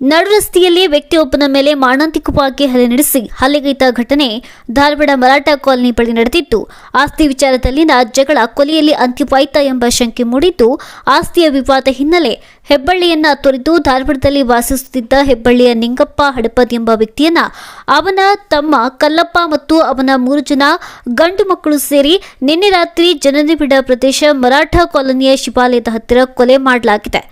ನಡುರಸ್ತೆಯಲ್ಲಿ ವ್ಯಕ್ತಿಯೊಬ್ಬನ ಮೇಲೆ ಮಾರಣಾಂತಿಕವಾಗಿ ಹಲ್ಲೆ ನಡೆಸಿ ಹಲ್ಲೆಗೈದ ಘಟನೆ ಧಾರವಾಡ ಮರಾಠ ಕಾಲನಿ ಬಳಿ ನಡೆದಿತ್ತು. ಆಸ್ತಿ ವಿಚಾರದಲ್ಲಿನ ಜಗಳ ಕೊಲೆಯಲ್ಲಿ ಅಂತ್ಯವಾಯಿತಾ ಎಂಬ ಶಂಕೆ ಮೂಡಿದ್ದು, ಆಸ್ತಿಯ ವಿವಾದ ಹಿನ್ನೆಲೆ ಹೆಬ್ಬಳ್ಳಿಯನ್ನ ತೊರೆದು ಧಾರವಾಡದಲ್ಲಿ ವಾಸಿಸುತ್ತಿದ್ದ ಹೆಬ್ಬಳ್ಳಿಯ ನಿಂಗಪ್ಪ ಹಡಪದ್ ಎಂಬ ವ್ಯಕ್ತಿಯನ್ನ ಅವನ ತಮ್ಮ ಕಲ್ಲಪ್ಪ ಮತ್ತು ಅವನ 3 ಜನ ಗಂಡು ಮಕ್ಕಳು ಸೇರಿ ನಿನ್ನೆ ರಾತ್ರಿ ಜನನಿಬಿಡ ಪ್ರದೇಶ ಮರಾಠ ಕಾಲೋನಿಯ ಶಿವಾಲಯದ ಹತ್ತಿರ ಕೊಲೆ ಮಾಡಲಾಗಿದೆ.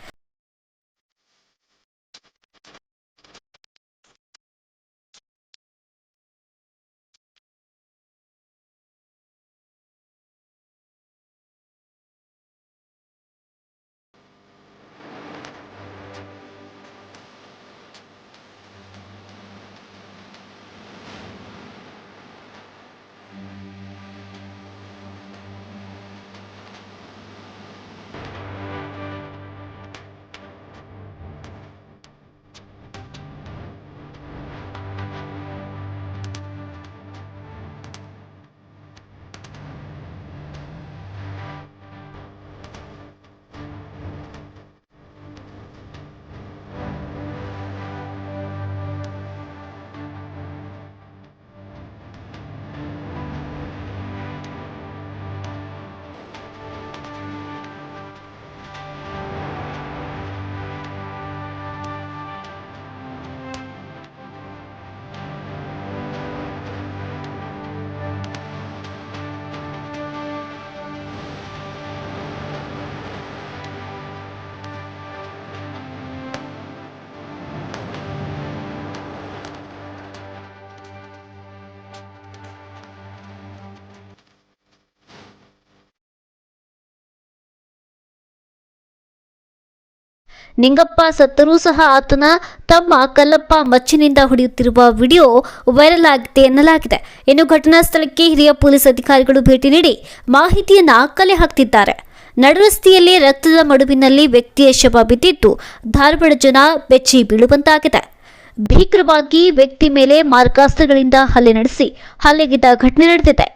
ನಿಂಗಪ್ಪ ಸತ್ತರೂ ಸಹ ಆತನ ತಮ್ಮ ಕಲ್ಲಪ್ಪ ಮಚ್ಚಿನಿಂದ ಹೊಡೆಯುತ್ತಿರುವ ವಿಡಿಯೋ ವೈರಲ್ ಆಗಿದೆ ಎನ್ನಲಾಗಿದೆ. ಇನ್ನು ಘಟನಾ ಸ್ಥಳಕ್ಕೆ ಹಿರಿಯ ಪೊಲೀಸ್ ಅಧಿಕಾರಿಗಳು ಭೇಟಿ ನೀಡಿ ಮಾಹಿತಿಯನ್ನ ಕಲೆ ಹಾಕ್ತಿದ್ದಾರೆ. ನಡುರಸ್ತೆಯಲ್ಲಿ ರಕ್ತದ ಮಡುವಿನಲ್ಲಿ ವ್ಯಕ್ತಿಯ ಶವ ಬಿದ್ದಿದ್ದು ಧಾರವಾಡ ಜನ ಬೆಚ್ಚಿ ಬೀಳುವಂತಾಗಿದೆ. ಭೀಕರವಾಗಿ ವ್ಯಕ್ತಿ ಮೇಲೆ ಮಾರಕಾಸ್ತ್ರಗಳಿಂದ ಹಲ್ಲೆ ನಡೆಸಿ ಹಲ್ಲೆಗಿದ್ದ ಘಟನೆ ನಡೆದಿದೆ.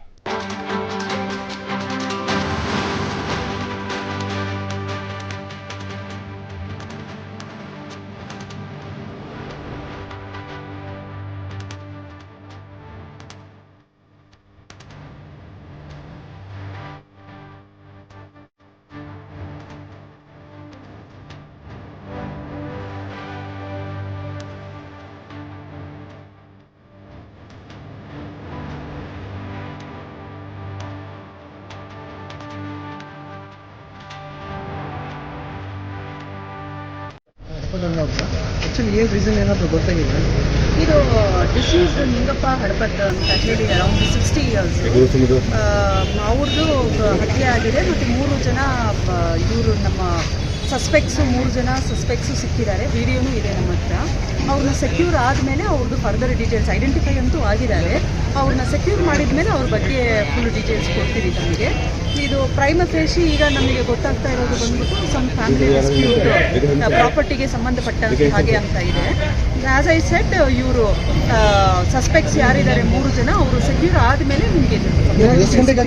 ಆಕ್ಚುಲಿ ಏನು ರೀಸನ್ ಏನಾದರೂ ಗೊತ್ತಾಗಿಲ್ಲ. ಇದು ಡಿಸೀಸ್ ನಿಂಗಪ್ಪ ಹಡಪದ್ ಅಂತ ಹೇಳಿ ಅರೌಂಡ್ 60 ಇಯರ್ಸ್. ಅವ್ರದ್ದು ಹತ್ಯೆ ಆಗಿದೆ ಮತ್ತು 3 ಜನ ಇವರು ನಮ್ಮ ಸಸ್ಪೆಕ್ಟ್ಸು 3 ಜನ ಸಸ್ಪೆಕ್ಟ್ಸು ಸಿಕ್ಕಿದ್ದಾರೆ. ವಿಡಿಯೋನೂ ಇದೆ ನಮ್ಮ ಹತ್ರ. ಅವ್ರನ್ನ ಸೆಕ್ಯೂರ್ ಆದಮೇಲೆ ಅವ್ರದ್ದು ಫರ್ದರ್ ಡೀಟೇಲ್ಸ್ ಐಡೆಂಟಿಫೈ ಅಂತೂ ಆಗಿದ್ದಾರೆ. ಅವ್ರನ್ನ ಸೆಕ್ಯೂರ್ ಮಾಡಿದ ಮೇಲೆ ಅವ್ರ ಬಗ್ಗೆ ಫುಲ್ ಡೀಟೇಲ್ಸ್ ಕೊಡ್ತೀವಿ ನಮಗೆ. ಇದು ಪ್ರೈಮ ಫೇಶಿ ಈಗ ನಮಗೆ ಗೊತ್ತಾಗ್ತಾ ಇರೋದು ಬಂದ್ಬಿಟ್ಟು ಸಮ್ ಫ್ಯಾಮಿಲಿ ಡಿಸ್ಪ್ಯೂಟ್, ಪ್ರಾಪರ್ಟಿಗೆ ಸಂಬಂಧಪಟ್ಟಂತೆ ಹಾಗೆ ಅಂತ ಇದೆ. ಆ್ಯಸ್ ಐ ಸೆಡ್, ಇವರು ಸಸ್ಪೆಕ್ಟ್ಸ್ ಯಾರಿದ್ದಾರೆ 3 ಜನ, ಅವರು ಸೆಕ್ಯೂರ್ ಆದಮೇಲೆ ನಿಮಗೆ CCTV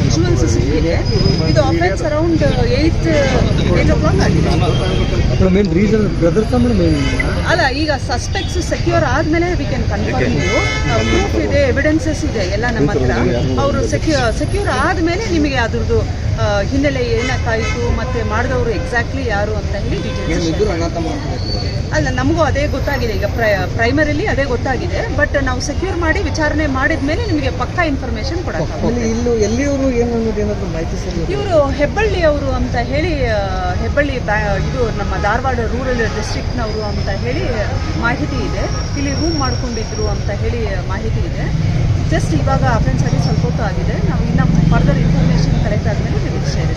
ವಿಜುವಲ್ಸ್ ಸಿಕ್ಕಿದೆ. ಇದು ಅಫೆನ್ಸ್ ಅರೌಂಡ್ 8 o'clock ಆಗಿದೆ. ಅಲ್ಲ, ಈಗ ಸಸ್ಪೆಕ್ಟ್ಸ್ ಸೆಕ್ಯೂರ್ ಆದಮೇಲೆ ವಿ ಕ್ಯಾನ್ ಕನ್ಫರ್ಮ್. ಇದು ಪ್ರೂಫ್ ಇದೆ, ಎವಿಡೆನ್ಸಸ್ ಇದೆ ಎಲ್ಲ ನಮ್ಮ ಹತ್ರ. ಅವರು ಸೆಕ್ಯೂರ್ ಆದಮೇಲೆ ನಿಮಗೆ ಅದ್ರದ್ದು ಹಿನ್ನೆಲೆ ಏನಾಯ್ತು ಮತ್ತು ಮಾಡಿದವರು ಎಕ್ಸಾಕ್ಟ್ಲಿ ಯಾರು ಅಂತ ಹೇಳಿ ಡೀಟೇಲ್ಸ್. ಅಲ್ಲ, ನಮಗೂ ಅದೇ ಗೊತ್ತಾಗಿದೆ. ಈಗ ಪ್ರೈಮರಿಲಿ ಅದೇ ಗೊತ್ತಾಗಿದೆ. ಬಟ್ ನಾವು ಸೆಕ್ಯೂರ್ ಮಾಡಿ ವಿಚಾರಣೆ ಮಾಡಿದ ಮೇಲೆ ನಿಮಗೆ ಪಕ್ಕಾ ಇನ್ಫಾರ್ಮೇಶನ್ ಕೊಡೋಕ್ಕಾಗುತ್ತೆ. ಇವರು ಹೆಬ್ಬಳ್ಳಿ ಅವರು ಅಂತ ಹೇಳಿ, ಹೆಬ್ಬಳ್ಳಿ ಇದು ನಮ್ಮ ಧಾರವಾಡ ರೂರಲ್ ಡಿಸ್ಟ್ರಿಕ್ಟ್ನವರು ಅಂತ ಹೇಳಿ ಮಾಹಿತಿ ಇದೆ. ಇಲ್ಲಿ ರೂಮ್ ಮಾಡ್ಕೊಂಡಿದ್ರು ಅಂತ ಹೇಳಿ ಮಾಹಿತಿ ಇದೆ. ಜಸ್ಟ್ ಇವಾಗ ಅಫೆನ್ಸ್ ಆಗಿ ಸ್ವಲ್ಪ ಹೊತ್ತು ಆಗಿದೆ. ನಾವು ಇನ್ನು ಫರ್ದರ್ ಇನ್ಫಾರ್ಮೇಷನ್ ಕಲೆಕ್ಟ್ ಆದಮೇಲೆ ನಿಮಗೆ ಶೇರ್.